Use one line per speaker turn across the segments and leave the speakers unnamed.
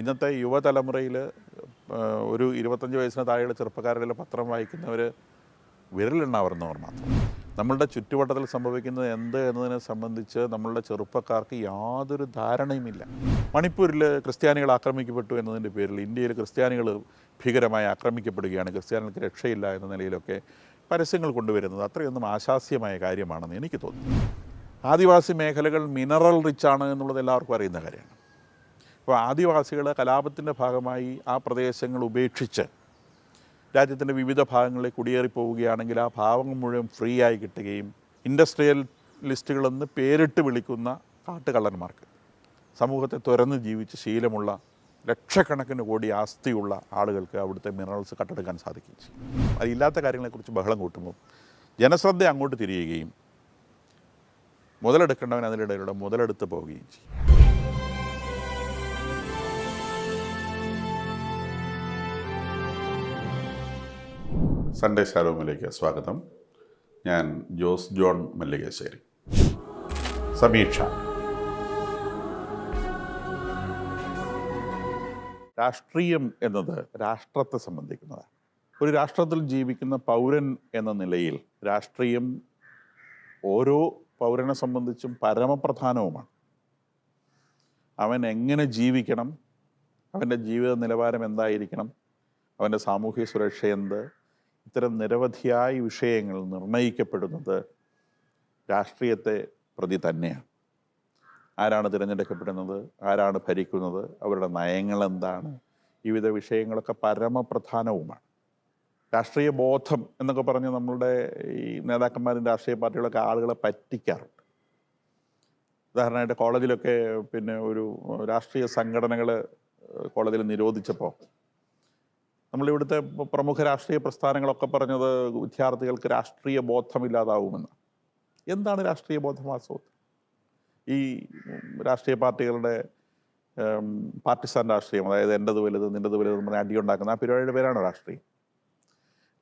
ഇന്നത്തെ യുവതലമുറയിൽ ഒരു 25 വയസ്സിന് താഴെയുള്ള ചെറുപ്പക്കാരുടെ പത്രം വായിക്കുന്നവർ വിരലെണ്ണാവുന്നവർ മാത്രം. നമ്മളുടെ ചുറ്റുവട്ടത്തിൽ സംഭവിക്കുന്നത് എന്ത് എന്നതിനെ സംബന്ധിച്ച് നമ്മളുടെ ചെറുപ്പക്കാർക്ക് യാതൊരു ധാരണയുമില്ല. മണിപ്പൂരിൽ ക്രിസ്ത്യാനികൾ ആക്രമിക്കപ്പെട്ടു എന്നതിൻ്റെ പേരിൽ ഇന്ത്യയിൽ ക്രിസ്ത്യാനികൾ ഭീകരമായി ആക്രമിക്കപ്പെടുകയാണ്, ക്രിസ്ത്യാനികൾക്ക് രക്ഷയില്ല എന്ന നിലയിലൊക്കെ പരസ്യങ്ങൾ കൊണ്ടുവരുന്നത് അത്രയൊന്നും ആശാസ്യമായ കാര്യമാണെന്ന് എനിക്ക് തോന്നുന്നു. ആദിവാസി മേഖലകൾ മിനറൽ റിച്ചാണ് എന്നുള്ളത് എല്ലാവർക്കും അറിയുന്ന കാര്യമാണ്. അപ്പോൾ ആദിവാസികൾ കലാപത്തിൻ്റെ ഭാഗമായി ആ പ്രദേശങ്ങൾ ഉപേക്ഷിച്ച് രാജ്യത്തിൻ്റെ വിവിധ ഭാഗങ്ങളിൽ കുടിയേറിപ്പോവുകയാണെങ്കിൽ ആ ഭാഗങ്ങൾ മുഴുവൻ ഫ്രീ ആയി കിട്ടുകയും ഇൻഡസ്ട്രിയൽ ലിസ്റ്റുകളെന്ന് പേരിട്ട് വിളിക്കുന്ന കാട്ടുകള്ളന്മാർക്ക് സമൂഹത്തെ തുറന്ന് ജീവിച്ച് ശീലമുള്ള ലക്ഷക്കണക്കിന് കോടി ആസ്തിയുള്ള ആളുകൾക്ക് അവിടുത്തെ മിനറൽസ് കട്ടെടുക്കാൻ സാധിക്കുകയും ചെയ്യും. അതില്ലാത്ത കാര്യങ്ങളെക്കുറിച്ച് ബഹളം കൂട്ടുമ്പോൾ ജനശ്രദ്ധ അങ്ങോട്ട് തിരിയുകയും മുതലെടുക്കേണ്ടവൻ അതിനിടയിലൂടെ മുതലെടുത്ത് പോവുകയും ചെയ്യും. സൺഡേ ശാലോമിലേക്ക് സ്വാഗതം. ഞാൻ ജോസ് ജോൺ മല്ലികശ്ശേരി. സമീക്ഷ. രാഷ്ട്രീയം എന്നത് രാഷ്ട്രത്തെ സംബന്ധിക്കുന്നതാണ്. ഒരു രാഷ്ട്രത്തിൽ ജീവിക്കുന്ന പൗരൻ എന്ന നിലയിൽ രാഷ്ട്രീയം ഓരോ പൗരനെ സംബന്ധിച്ചും പരമപ്രധാനവുമാണ്. അവൻ എങ്ങനെ ജീവിക്കണം, അവൻ്റെ ജീവിത നിലവാരം എന്തായിരിക്കണം, അവൻ്റെ സാമൂഹിക സുരക്ഷ എന്ത്, ഇത്തരം നിരവധിയായ വിഷയങ്ങൾ നിർണയിക്കപ്പെടുന്നത് രാഷ്ട്രീയത്തെ പ്രതി തന്നെയാണ്. ആരാണ് തിരഞ്ഞെടുക്കപ്പെടുന്നത്, ആരാണ് ഭരിക്കുന്നത്, അവരുടെ നയങ്ങൾ എന്താണ്, വിവിധ വിഷയങ്ങളൊക്കെ പരമപ്രധാനവുമാണ്. രാഷ്ട്രീയ ബോധം എന്നൊക്കെ പറഞ്ഞ് നമ്മളുടെ ഈ നേതാക്കന്മാരും രാഷ്ട്രീയ പാർട്ടികളൊക്കെ ആളുകളെ പറ്റിക്കാറുണ്ട്. ഉദാഹരണമായിട്ട് കോളേജിലൊക്കെ ഒരു രാഷ്ട്രീയ സംഘടനകൾ കോളേജിൽ നിരോധിച്ചപ്പോൾ നമ്മളിവിടുത്തെ പ്രമുഖ രാഷ്ട്രീയ പ്രസ്ഥാനങ്ങളൊക്കെ പറഞ്ഞത് വിദ്യാർത്ഥികൾക്ക് രാഷ്ട്രീയ ബോധമില്ലാതാവുമെന്ന്. എന്താണ് രാഷ്ട്രീയ ബോധം? വാസ്തവത്തിൽ ഈ രാഷ്ട്രീയ പാർട്ടികളുടെ പാർട്ടിസാൻ രാഷ്ട്രീയം, അതായത് എൻ്റെത് വലുത് നിൻ്റെത് വലുത് പറഞ്ഞാൽ അടിയുണ്ടാക്കുന്ന ആ പരിപാടിയുടെ പേരാണ് രാഷ്ട്രീയം.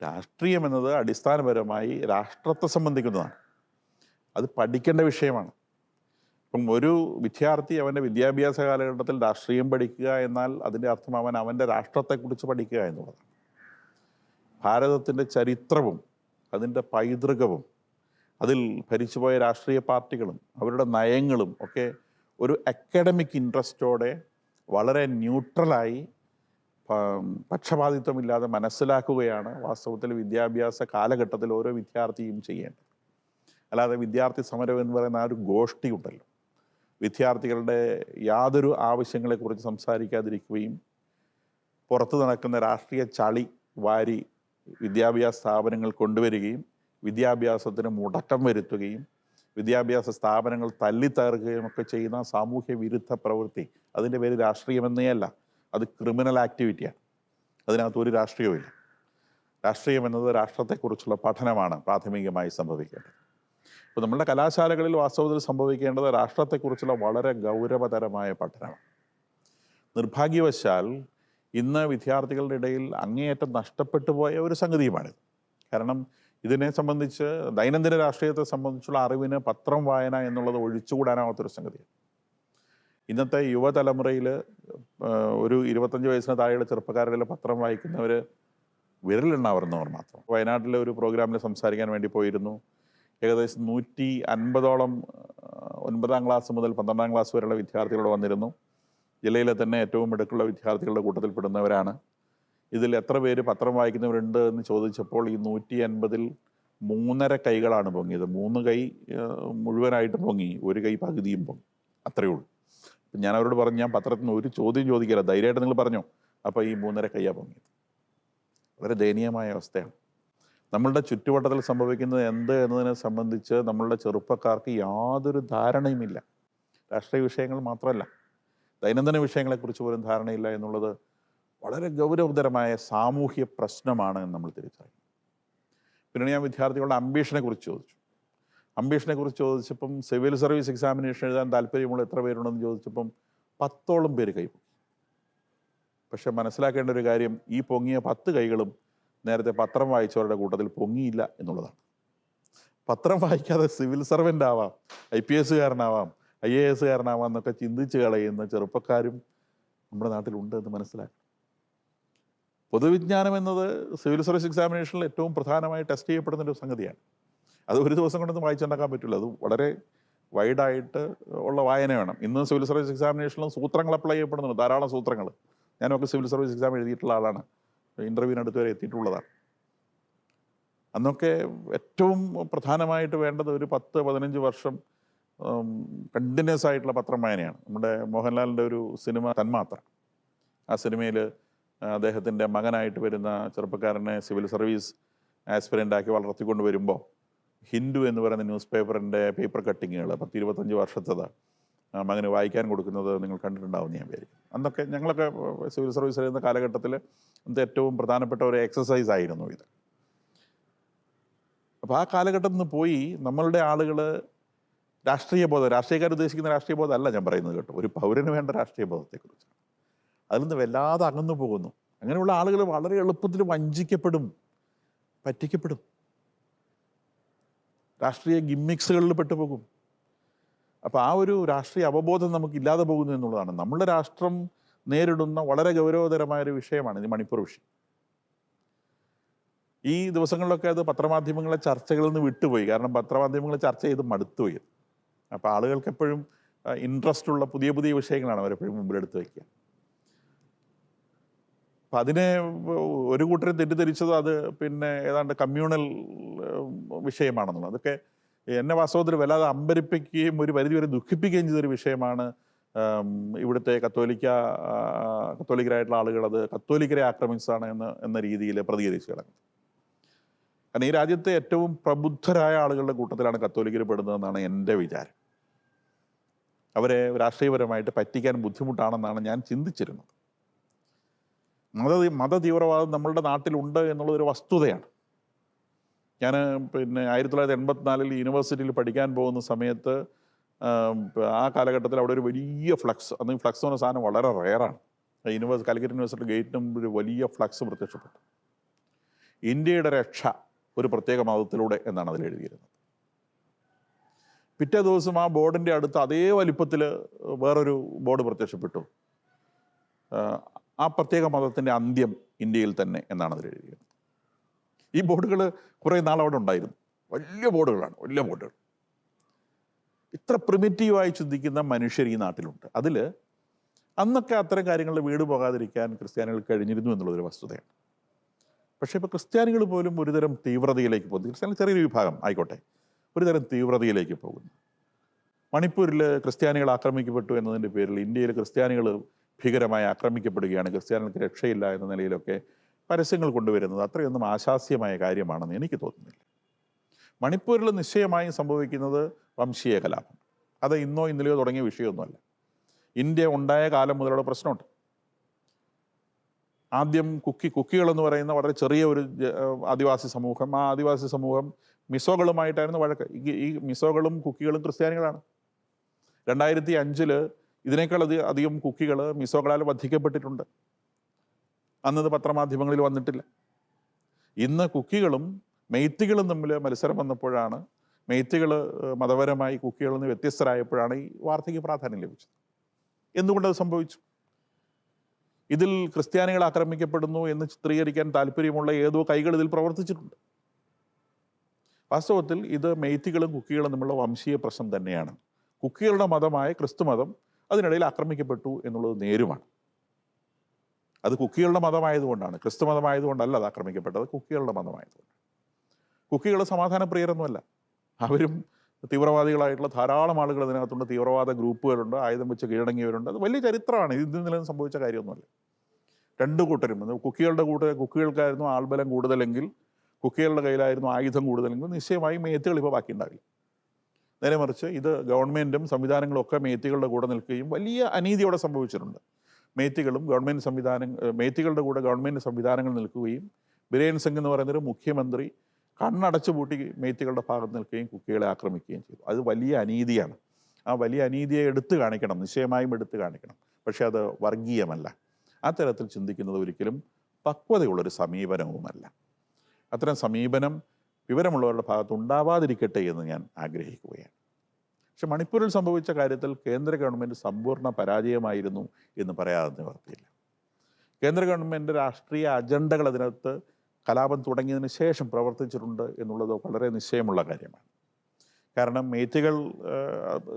രാഷ്ട്രീയം എന്നത് അടിസ്ഥാനപരമായി രാഷ്ട്രത്തെ സംബന്ധിക്കുന്നതാണ്. അത് പഠിക്കേണ്ട വിഷയമാണ്. ഇപ്പം ഒരു വിദ്യാർത്ഥി അവൻ്റെ വിദ്യാഭ്യാസ കാലഘട്ടത്തിൽ രാഷ്ട്രീയം പഠിക്കുക എന്നാൽ അതിൻ്റെ അർത്ഥം അവൻ്റെ രാഷ്ട്രത്തെക്കുറിച്ച് പഠിക്കുക എന്നുള്ളതാണ്. ഭാരതത്തിൻ്റെ ചരിത്രവും അതിൻ്റെ പൈതൃകവും അതിൽ ഭരിച്ചുപോയ രാഷ്ട്രീയ പാർട്ടികളും അവരുടെ നയങ്ങളും ഒക്കെ ഒരു അക്കാഡമിക് ഇൻട്രസ്റ്റോടെ വളരെ ന്യൂട്രലായി പക്ഷപാതിത്വമില്ലാതെ മനസ്സിലാക്കുകയാണ് വാസ്തവത്തിൽ വിദ്യാഭ്യാസ കാലഘട്ടത്തിൽ ഓരോ വിദ്യാർത്ഥിയും ചെയ്യേണ്ടത്. അല്ലാതെ വിദ്യാർത്ഥി സമരം എന്ന് പറയുന്ന ആ ഒരു ഗോഷ്ഠി ഉണ്ടല്ലോ, വിദ്യാർത്ഥികളുടെ യാതൊരു ആവശ്യങ്ങളെക്കുറിച്ച് സംസാരിക്കാതിരിക്കുകയും പുറത്ത് നടക്കുന്ന രാഷ്ട്രീയ ചളി വാരി വിദ്യാഭ്യാസ സ്ഥാപനങ്ങൾ കൊണ്ടുവരികയും വിദ്യാഭ്യാസത്തിന് മുടക്കം വരുത്തുകയും വിദ്യാഭ്യാസ സ്ഥാപനങ്ങൾ തല്ലിത്തകർക്കുകയും ഒക്കെ ചെയ്യുന്ന സാമൂഹ്യ വിരുദ്ധ പ്രവൃത്തി, അതിൻ്റെ പേര് രാഷ്ട്രീയമെന്നേ അല്ല, അത് ക്രിമിനൽ ആക്ടിവിറ്റിയാണ്. അതിനകത്ത് ഒരു രാഷ്ട്രീയവുമില്ല. രാഷ്ട്രീയം എന്നത് രാഷ്ട്രത്തെക്കുറിച്ചുള്ള പഠനമാണ് പ്രാഥമികമായി സംഭവിക്കേണ്ടത്. ഇപ്പോൾ നമ്മളുടെ കലാശാലകളിൽ വാസ്തവത്തിൽ സംഭവിക്കേണ്ടത് രാഷ്ട്രത്തെക്കുറിച്ചുള്ള വളരെ ഗൗരവതരമായ പഠനമാണ്. നിർഭാഗ്യവശാൽ ഇന്ന് വിദ്യാർത്ഥികളുടെ ഇടയിൽ അങ്ങേയറ്റം നഷ്ടപ്പെട്ടു പോയ ഒരു സംഗതിയുമാണിത്. കാരണം ഇതിനെ സംബന്ധിച്ച് ദൈനംദിന രാഷ്ട്രീയത്തെ സംബന്ധിച്ചുള്ള അറിവിന് പത്രം വായന എന്നുള്ളത് ഒഴിച്ചുകൂടാനാവാത്തൊരു സംഗതിയാണ്. ഇന്നത്തെ യുവതലമുറയിൽ ഒരു 25 വയസ്സിന് താഴെയുള്ള ചെറുപ്പക്കാരുടെ പത്രം വായിക്കുന്നവർ വിരലെണ്ണാവുന്നവർ മാത്രം. വയനാട്ടിലെ ഒരു പ്രോഗ്രാമിൽ സംസാരിക്കാൻ വേണ്ടി പോയിരുന്നു. ഏകദേശം 150ഓളം 9ാം ക്ലാസ് മുതൽ 12ാം ക്ലാസ് വരെയുള്ള വിദ്യാർത്ഥികളോട് വന്നിരുന്നു. ജില്ലയിലെ തന്നെ ഏറ്റവും മിടുക്കുള്ള വിദ്യാർത്ഥികളുടെ കൂട്ടത്തിൽപ്പെടുന്നവരാണ്. ഇതിൽ എത്ര പേര് പത്രം വായിക്കുന്നവരുണ്ട് എന്ന് ചോദിച്ചപ്പോൾ ഈ 150ൽ 3.5 കൈകളാണ് പൊങ്ങിയത്. 3 കൈ മുഴുവനായിട്ടും പൊങ്ങി, 1 കൈ പകുതിയും പൊങ്ങി, അത്രയേ ഉള്ളൂ. അപ്പം ഞാൻ അവരോട് പറഞ്ഞു, ഞാൻ പത്രത്തിൽ നിന്ന് ഒരു ചോദ്യം ചോദിക്കില്ല, ധൈര്യമായിട്ട് നിങ്ങൾ പറഞ്ഞോ. അപ്പോൾ ഈ 3.5 കൈയാണ് പൊങ്ങിയത്. വളരെ ദയനീയമായ അവസ്ഥയാണ്. നമ്മളുടെ ചുറ്റുവട്ടത്തിൽ സംഭവിക്കുന്നത് എന്ത് എന്നതിനെ സംബന്ധിച്ച് നമ്മളുടെ ചെറുപ്പക്കാർക്ക് യാതൊരു ധാരണയുമില്ല. രാഷ്ട്രീയ വിഷയങ്ങൾ മാത്രമല്ല, ദൈനംദിന വിഷയങ്ങളെക്കുറിച്ച് പോലും ധാരണയില്ല എന്നുള്ളത് വളരെ ഗൗരവതരമായ സാമൂഹ്യ പ്രശ്നമാണ് എന്ന് നമ്മൾ തിരിച്ചറിയും. പിന്നെ ഞാൻ വിദ്യാർത്ഥികളുടെ അംബീഷനെ കുറിച്ച് ചോദിച്ചപ്പം സിവിൽ സർവീസ് എക്സാമിനേഷൻ എഴുതാൻ താല്പര്യമുള്ള എത്ര പേരുണ്ടെന്ന് ചോദിച്ചപ്പം 10ഓളം പേര് കൈപ്പൊങ്ങി. പക്ഷെ മനസ്സിലാക്കേണ്ട ഒരു കാര്യം, ഈ പൊങ്ങിയ 10 കൈകളും നേരത്തെ പത്രം വായിച്ചവരുടെ കൂട്ടത്തിൽ പൊങ്ങിയില്ല എന്നുള്ളതാണ്. പത്രം വായിക്കാതെ സിവിൽ സർവൻ്റ് ആവാം, IPS കാരനാവാം, IAS കാരനാവാം എന്നൊക്കെ ചിന്തിച്ച് കളയുന്ന ചെറുപ്പക്കാരും നമ്മുടെ നാട്ടിലുണ്ട് എന്ന് മനസ്സിലാക്കണം. പൊതുവിജ്ഞാനം എന്നത് സിവിൽ സർവീസ് എക്സാമിനേഷനിൽ ഏറ്റവും പ്രധാനമായി ടെസ്റ്റ് ചെയ്യപ്പെടുന്ന ഒരു സംഗതിയാണ്. അത് ഒരു ദിവസം കൊണ്ടൊന്നും വായിച്ചുണ്ടാക്കാൻ പറ്റില്ല. അത് വളരെ വൈഡായിട്ട് ഉള്ള വായന വേണം. ഇന്ന് സിവിൽ സർവീസ് എക്സാമിനേഷനിലും സൂത്രങ്ങൾ അപ്ലൈ ചെയ്യപ്പെടുന്നുണ്ട്, ധാരാളം സൂത്രങ്ങൾ. ഞാനൊക്കെ സിവിൽ സർവീസ് എക്സാം എഴുതിയിട്ടുള്ള ആളാണ്, ഇൻ്റർവ്യൂവിനടുത്ത് വരെ എത്തിയിട്ടുള്ളതാണ്. അന്നൊക്കെ ഏറ്റവും പ്രധാനമായിട്ട് വേണ്ടത് ഒരു 10-15 വർഷം കണ്ടിന്യൂസ് ആയിട്ടുള്ള പത്രം വായനയാണ്. നമ്മുടെ മോഹൻലാലിൻ്റെ ഒരു സിനിമ തന്മാത്ര, ആ സിനിമയിൽ അദ്ദേഹത്തിൻ്റെ മകനായിട്ട് വരുന്ന ചെറുപ്പക്കാരനെ സിവിൽ സർവീസ് ആസ്പിരൻ്റാക്കി വളർത്തിക്കൊണ്ട് വരുമ്പോൾ ഹിന്ദു എന്ന് പറയുന്ന ന്യൂസ് പേപ്പറിൻ്റെ പേപ്പർ കട്ടിങ്ങുകൾ 10-25 വർഷത്തത് മകന് വായിക്കാൻ കൊടുക്കുന്നത് നിങ്ങൾ കണ്ടിട്ടുണ്ടാവും ഞാൻ വിചാരിക്കും. അന്നൊക്കെ ഞങ്ങളൊക്കെ സിവിൽ സർവീസ് എഴുതുന്ന കാലഘട്ടത്തിൽ അത് ഏറ്റവും പ്രധാനപ്പെട്ട ഒരു എക്സസൈസ് ആയിരുന്നു ഇത്. അപ്പോൾ ആ കാലഘട്ടത്തിൽ നിന്ന് പോയി നമ്മളുടെ ആളുകൾ രാഷ്ട്രീയ ബോധം, രാഷ്ട്രീയക്കാർ ഉദ്ദേശിക്കുന്ന രാഷ്ട്രീയ ബോധം അല്ല ഞാൻ പറയുന്നത് കേട്ടോ, ഒരു പൗരന് വേണ്ട രാഷ്ട്രീയ ബോധത്തെക്കുറിച്ച്. അതിൽ നിന്ന് വല്ലാതെ അകന്നു പോകുന്നു. അങ്ങനെയുള്ള ആളുകൾ വളരെ എളുപ്പത്തിൽ വഞ്ചിക്കപ്പെടും, പറ്റിക്കപ്പെടും, രാഷ്ട്രീയ ഗിമ്മിക്സുകളിൽ പെട്ടുപോകും. അപ്പോൾ ആ ഒരു രാഷ്ട്രീയ അവബോധം നമുക്കില്ലാതെ പോകുന്നു എന്നുള്ളതാണ്. നമ്മുടെ രാഷ്ട്രം നേരിടുന്ന വളരെ ഗൗരവതരമായൊരു വിഷയമാണ് ഈ മണിപ്പൂർ വിഷയം. ഈ ദിവസങ്ങളിലൊക്കെ അത് പത്രമാധ്യമങ്ങളെ ചർച്ചകളിൽ നിന്ന് വിട്ടുപോയി. കാരണം പത്രമാധ്യമങ്ങൾ ചർച്ച ചെയ്ത് മടുത്തുപോയി. അപ്പോൾ ആളുകൾക്ക് എപ്പോഴും ഇൻട്രസ്റ്റ് ഉള്ള പുതിയ പുതിയ വിഷയങ്ങളാണ് അവരെപ്പോഴും മുമ്പിലെടുത്ത് വയ്ക്കുക. അപ്പം അതിനെ ഒരു കൂട്ടരെ തെറ്റിദ്ധരിച്ചത് അത് പിന്നെ ഏതാണ്ട് കമ്മ്യൂണൽ വിഷയമാണെന്നുള്ളത്. അതൊക്കെ എന്നെ വാസ്തവത്തിൽ വല്ലാതെ അമ്പരിപ്പിക്കുകയും ഒരു പരിധിവരെ ദുഃഖിപ്പിക്കുകയും ചെയ്തൊരു വിഷയമാണ്. ഇവിടുത്തെ കത്തോലിക്കരായിട്ടുള്ള ആളുകൾ അത് കത്തോലിക്കരെ ആക്രമിച്ചതാണ് എന്ന രീതിയിൽ പ്രതികരിച്ച് കിടക്കുന്നത്. കാരണം ഈ രാജ്യത്തെ ഏറ്റവും പ്രബുദ്ധരായ ആളുകളുടെ കൂട്ടത്തിലാണ് കത്തോലിക്കർ പെടുന്നതെന്നാണ് എൻ്റെ വിചാരം. അവരെ രാഷ്ട്രീയപരമായിട്ട് പറ്റിക്കാൻ ബുദ്ധിമുട്ടാണെന്നാണ് ഞാൻ ചിന്തിച്ചിരുന്നത്. മത തീവ്രവാദം നമ്മളുടെ നാട്ടിലുണ്ട് എന്നുള്ളതൊരു വസ്തുതയാണ്. ഞാൻ പിന്നെ 1984 യൂണിവേഴ്സിറ്റിയിൽ പഠിക്കാൻ പോകുന്ന സമയത്ത് ആ കാലഘട്ടത്തിൽ അവിടെ ഒരു വലിയ ഫ്ലക്സ്, അന്ന് ഫ്ലക്സ് എന്ന സാധനം വളരെ റെയറാണ്. കാലിക്കറ്റ് യൂണിവേഴ്സിറ്റി ഗേറ്റിനും ഒരു വലിയ ഫ്ലക്സ് പ്രത്യക്ഷപ്പെട്ടു. ഇന്ത്യയുടെ രക്ഷ ഒരു പ്രത്യേക മതത്തിലൂടെ എന്നാണ് അതിൽ എഴുതിയിരുന്നത്. പിറ്റേ ദിവസം ആ ബോർഡിൻ്റെ അടുത്ത് അതേ വലിപ്പത്തിൽ വേറൊരു ബോർഡ് പ്രത്യക്ഷപ്പെട്ടു, ആ പ്രത്യേക മതത്തിൻ്റെ അന്ത്യം ഇന്ത്യയിൽ തന്നെ എന്നാണ് അതിൽ എഴുതിയിരുന്നത്. ഈ ബോർഡുകൾ കുറേ നാൾ അവിടെ ഉണ്ടായിരുന്നു. വലിയ ബോർഡുകളാണ്, വലിയ ബോർഡുകൾ. ഇത്ര പ്രിമിറ്റീവായി ചിന്തിക്കുന്ന മനുഷ്യർ ഈ നാട്ടിലുണ്ട്. അതിൽ അന്നൊക്കെ അത്തരം കാര്യങ്ങളിൽ വീട് പോകാതിരിക്കാൻ ക്രിസ്ത്യാനികൾക്ക് കഴിഞ്ഞിരുന്നു എന്നുള്ളൊരു വസ്തുതയാണ്. പക്ഷേ ഇപ്പോൾ ക്രിസ്ത്യാനികൾ പോലും ഒരുതരം തീവ്രതയിലേക്ക് പോകുന്നു. ക്രിസ്ത്യാനികൾ ചെറിയൊരു വിഭാഗം ആയിക്കോട്ടെ, ഒരുതരം തീവ്രതയിലേക്ക് പോകുന്നു. മണിപ്പൂരിൽ ക്രിസ്ത്യാനികൾ ആക്രമിക്കപ്പെട്ടു എന്നതിൻ്റെ പേരിൽ ഇന്ത്യയിൽ ക്രിസ്ത്യാനികൾ ഭീകരമായി ആക്രമിക്കപ്പെടുകയാണ്, ക്രിസ്ത്യാനികൾക്ക് രക്ഷയില്ല എന്ന നിലയിലൊക്കെ പരസ്യങ്ങൾ കൊണ്ടുവരുന്നത് അത്രയൊന്നും ആശാസ്യമായ കാര്യമാണെന്ന് എനിക്ക് തോന്നുന്നില്ല. മണിപ്പൂരിൽ നിശ്ചയമായും സംഭവിക്കുന്നത് വംശീയ കലാപം. അത് ഇന്നോ ഇന്നലെയോ തുടങ്ങിയ വിഷയമൊന്നുമല്ല. ഇന്ത്യ ഉണ്ടായ കാലം മുതലുള്ള പ്രശ്നമുണ്ട്. ആദ്യം കുക്കികളെന്ന് പറയുന്ന വളരെ ചെറിയ ഒരു ആദിവാസി സമൂഹം, ആ ആദിവാസി സമൂഹം മിസോകളുമായിട്ടായിരുന്നു വഴക്ക്. ഈ മിസോകളും കുക്കികളും ക്രിസ്ത്യാനികളാണ്. 2005 ഇതിനേക്കാൾ അധികം കുക്കികൾ മിസോകളാൽ വധിക്കപ്പെട്ടിട്ടുണ്ട്. അന്നത് പത്രമാധ്യമങ്ങളിൽ വന്നിട്ടില്ല. ഇന്ന് കുക്കികളും മെയ്ത്തികളും തമ്മിൽ മത്സരം വന്നപ്പോഴാണ്, മെയ്ത്തികൾ മതപരമായി കുക്കികളിൽ നിന്ന് വ്യത്യസ്തരായപ്പോഴാണ് ഈ വാർത്തയ്ക്ക് പ്രാധാന്യം ലഭിച്ചത്. എന്തുകൊണ്ടത് സംഭവിച്ചു? ഇതിൽ ക്രിസ്ത്യാനികൾ ആക്രമിക്കപ്പെടുന്നു എന്ന് ചിത്രീകരിക്കാൻ താല്പര്യമുള്ള ഏതോ കൈകൾ ഇതിൽ പ്രവർത്തിച്ചിട്ടുണ്ട്. വാസ്തവത്തിൽ ഇത് മെയ്ത്തികളും കുക്കികളും തമ്മിലുള്ള വംശീയ പ്രശ്നം തന്നെയാണ്. കുക്കികളുടെ മതമായ ക്രിസ്തു മതം അതിനിടയിൽ ആക്രമിക്കപ്പെട്ടു എന്നുള്ളത് നേരുമാണ്. അത് കുക്കികളുടെ മതമായതുകൊണ്ടാണ്, ക്രിസ്തു മതമായതുകൊണ്ടല്ല അത് ആക്രമിക്കപ്പെട്ടത്, കുക്കികളുടെ മതമായതുകൊണ്ട്. കുക്കികൾ സമാധാനപ്രിയരൊന്നുമല്ല. അവരും തീവ്രവാദികളായിട്ടുള്ള ധാരാളം ആളുകൾ ഇതിനകത്തുണ്ട്, തീവ്രവാദ ഗ്രൂപ്പുകളുണ്ട്, ആയുധം വെച്ച് കീഴടങ്ങിയവരുണ്ട്. അത് വലിയ ചരിത്രമാണ്. ഇതിൽ നിന്നും സംഭവിച്ച കാര്യമൊന്നുമല്ല. രണ്ടു കൂട്ടരും, കുക്കികൾക്കായിരുന്നു ആൾബലം കൂടുതലെങ്കിൽ, കുക്കികളുടെ കയ്യിലായിരുന്നു ആയുധം കൂടുതലെങ്കിൽ നിശ്ചയമായും മേത്തികൾ ഇപ്പോൾ ബാക്കിയുണ്ടാവില്ല. നേരെ മറിച്ച് ഇത് ഗവൺമെൻറ്റും സംവിധാനങ്ങളും ഒക്കെ മേത്തികളുടെ കൂടെ നിൽക്കുകയും വലിയ അനീതിയോടെ സംഭവിച്ചിട്ടുണ്ട്. മേത്തികളുടെ കൂടെ ഗവൺമെൻറ് സംവിധാനങ്ങൾ നിൽക്കുകയും ബിരേൻ സിംഗ് എന്ന് പറയുന്നൊരു മുഖ്യമന്ത്രി കണ്ണടച്ചു പൂട്ടി മേത്തികളുടെ ഭാഗത്ത് നിൽക്കുകയും കുക്കികളെ ആക്രമിക്കുകയും ചെയ്തു. അത് വലിയ അനീതിയാണ്. ആ വലിയ അനീതിയെ എടുത്തു കാണിക്കണം, നിശ്ചയമായും എടുത്തു കാണിക്കണം. പക്ഷേ അത് വർഗീയമല്ല. ആ തരത്തിൽ ചിന്തിക്കുന്നത് ഒരിക്കലും പക്വതയുള്ളൊരു സമീപനവുമല്ല. അത്തരം സമീപനം വിവരമുള്ളവരുടെ ഭാഗത്ത് ഉണ്ടാവാതിരിക്കട്ടെ എന്ന് ഞാൻ ആഗ്രഹിക്കുകയാണ്. പക്ഷെ മണിപ്പൂരിൽ സംഭവിച്ച കാര്യത്തിൽ കേന്ദ്ര ഗവൺമെൻറ് സമ്പൂർണ്ണ പരാജയമായിരുന്നു എന്ന് പറയാതെ നിവർത്തിയില്ല. കേന്ദ്ര ഗവൺമെൻറ് രാഷ്ട്രീയ അജണ്ടകൾ അതിനകത്ത് കലാപം തുടങ്ങിയതിന് ശേഷം പ്രവർത്തിച്ചിട്ടുണ്ട് എന്നുള്ളത് വളരെ നിശ്ചയമുള്ള കാര്യമാണ്. കാരണം മേത്തികൾ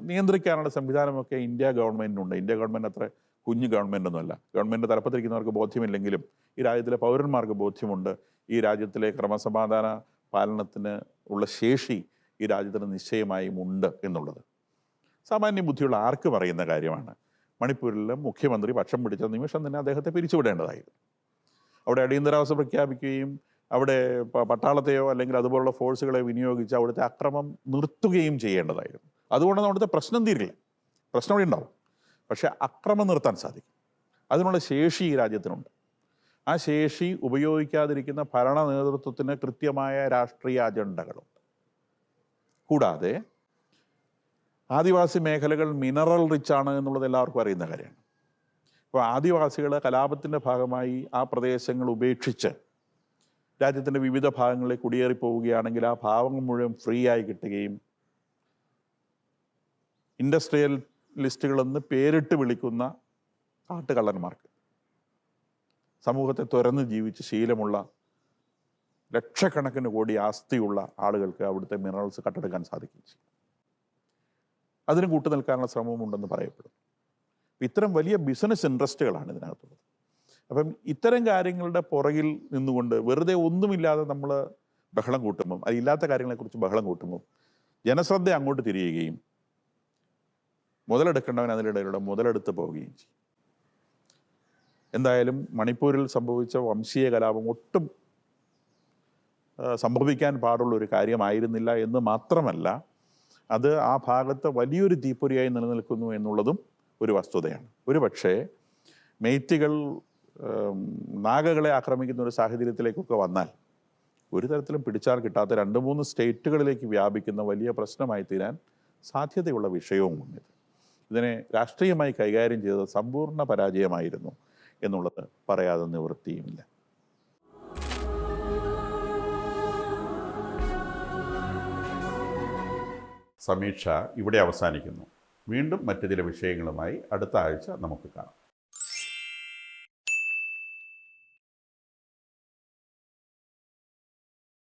നിയന്ത്രിക്കാനുള്ള സംവിധാനമൊക്കെ ഇന്ത്യ ഗവൺമെൻറ്റിനുണ്ട്. ഇന്ത്യ ഗവൺമെൻറ് അത്ര കുഞ്ഞു ഗവൺമെൻറ്റൊന്നുമല്ല. ഗവൺമെൻറ് തലപ്പത്തിരിക്കുന്നവർക്ക് ബോധ്യമില്ലെങ്കിലും ഈ രാജ്യത്തിലെ പൗരന്മാർക്ക് ബോധ്യമുണ്ട്. ഈ രാജ്യത്തിലെ ക്രമസമാധാന പാലനത്തിന് ഉള്ള ശേഷി ഈ രാജ്യത്തിന് നിശ്ചയമായും ഉണ്ട് എന്നുള്ളത് സാമാന്യ ബുദ്ധിയുള്ള ആർക്ക് പറയുന്ന കാര്യമാണ്. മണിപ്പൂരിലെ മുഖ്യമന്ത്രി പക്ഷം പിടിച്ച നിമിഷം തന്നെ അദ്ദേഹത്തെ പിരിച്ചുവിടേണ്ടതായിരുന്നു. അവിടെ അടിയന്തരാവസ്ഥ പ്രഖ്യാപിക്കുകയും അവിടെ പട്ടാളത്തെയോ അല്ലെങ്കിൽ അതുപോലുള്ള ഫോഴ്സുകളെ വിനിയോഗിച്ച് അവിടുത്തെ അക്രമം നിർത്തുകയും ചെയ്യേണ്ടതായിരുന്നു. അതുകൊണ്ടാണ് അവിടുത്തെ പ്രശ്നം തീരില്ല. പ്രശ്നം അവിടെ ഉണ്ടാവും, പക്ഷെ അക്രമം നിർത്താൻ സാധിക്കും. അതിനുള്ള ശേഷി ഈ രാജ്യത്തിനുണ്ട്. ആ ശേഷി ഉപയോഗിക്കാതിരിക്കുന്ന ഭരണ നേതൃത്വത്തിന് കൃത്യമായ രാഷ്ട്രീയ അജണ്ടകളുണ്ട്. കൂടാതെ ആദിവാസി മേഖലകൾ മിനറൽ റിച്ച് ആണ് എന്നുള്ളത് എല്ലാവർക്കും അറിയുന്ന കാര്യമാണ്. അപ്പോൾ ആദിവാസികൾ കലാപത്തിൻ്റെ ഭാഗമായി ആ പ്രദേശങ്ങൾ ഉപേക്ഷിച്ച് രാജ്യത്തിൻ്റെ വിവിധ ഭാഗങ്ങളിലേക്ക് കുടിയേറി പോവുകയാണെങ്കിൽ ആ ഭാഗങ്ങൾ മുഴുവൻ ഫ്രീ ആയി കിട്ടുകയും ഇൻഡസ്ട്രിയൽ ലിസ്റ്റുകളെന്ന് പേരിട്ട് വിളിക്കുന്ന കാട്ടുകള്ളന്മാർക്ക് സമൂഹത്തെ തുറന്ന് ജീവിച്ച് ശീലമുള്ള ലക്ഷക്കണക്കിന് കോടി ആസ്തിയുള്ള ആളുകൾക്ക് അവിടുത്തെ മിനറൽസ് കട്ടെടുക്കാൻ സാധിക്കുകയും ചെയ്യും. അതിന് കൂട്ടുനിൽക്കാനുള്ള ശ്രമമുണ്ടെന്ന് പറയപ്പെടും. ഇത്തരം വലിയ ബിസിനസ് ഇൻട്രസ്റ്റുകളാണ് ഇതിനകത്തുള്ളത്. അപ്പം ഇത്തരം കാര്യങ്ങളുടെ പുറകിൽ നിന്നുകൊണ്ട് വെറുതെ ഒന്നുമില്ലാതെ നമ്മൾ ബഹളം കൂട്ടുമ്പം, അതില്ലാത്ത കാര്യങ്ങളെക്കുറിച്ച് ബഹളം കൂട്ടുമ്പം ജനശ്രദ്ധ അങ്ങോട്ട് തിരിയുകയും മുതലെടുക്കേണ്ടവൻ അതിനിടയിലൂടെ മുതലെടുത്ത് പോവുകയും ചെയ്യും. എന്തായാലും മണിപ്പൂരിൽ സംഭവിച്ച വംശീയ കലാപം ഒട്ടും സംഭവിക്കാൻ പാടുള്ള ഒരു കാര്യമായിരുന്നില്ല എന്ന് മാത്രമല്ല, അത് ആ ഭാഗത്ത് വലിയൊരു തീപ്പൊരിയായി നിലനിൽക്കുന്നു എന്നുള്ളതും ഒരു വസ്തുതയാണ്. ഒരു പക്ഷേ മെയ്റ്റികൾ നാഗകളെ ആക്രമിക്കുന്ന ഒരു സാഹചര്യത്തിലേക്കൊക്കെ വന്നാൽ ഒരു തരത്തിലും പിടിച്ചാൽ കിട്ടാത്ത 2-3 സ്റ്റേറ്റുകളിലേക്ക് വ്യാപിക്കുന്ന വലിയ പ്രശ്നമായി തീരാൻ സാധ്യതയുള്ള വിഷയവുമുണ്ട്. ഇതിനെ രാഷ്ട്രീയമായി കൈകാര്യം ചെയ്തത് സമ്പൂർണ്ണ പരാജയമായിരുന്നു എന്നുള്ളത് പറയാതെ നിവൃത്തിയുമില്ല. സമീക്ഷ ഇവിടെ അവസാനിക്കുന്നു. വീണ്ടും മറ്റു ചില വിഷയങ്ങളുമായി അടുത്ത ആഴ്ച നമുക്ക് കാണാം.